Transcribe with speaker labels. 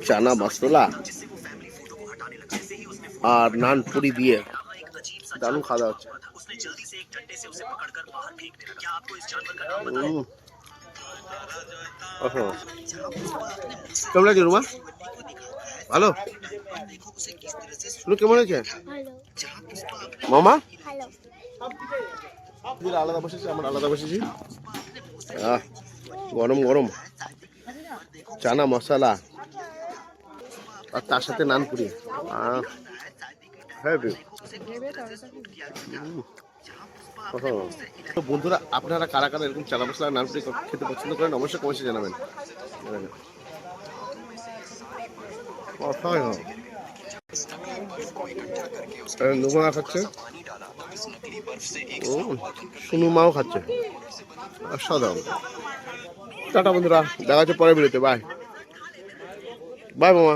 Speaker 1: চানা মশলা আর নান পুরি দিয়ে দারুণ খাওয়া হচ্ছে। কেমন লাগছে রুমা? ভালো? কেমন হয়েছে মামা? আলাদা বসেছি, আমরা আলাদা বসেছি। গরম গরম চানা মশলা আর তার সাথে নান পুরি। তো বন্ধুরা, আপনারা কারা কারা এরকম চানা মশলা নান পুরি খেতে পছন্দ করেন অবশ্যই কমেন্টে জানাবেন। নুমা খাচ্ছে, সুনু মাও খাচ্ছে। অসাধারণ। টাটা বন্ধুরা, দেখা হচ্ছে পরের ভিডিওতে। বাই বাই মামা।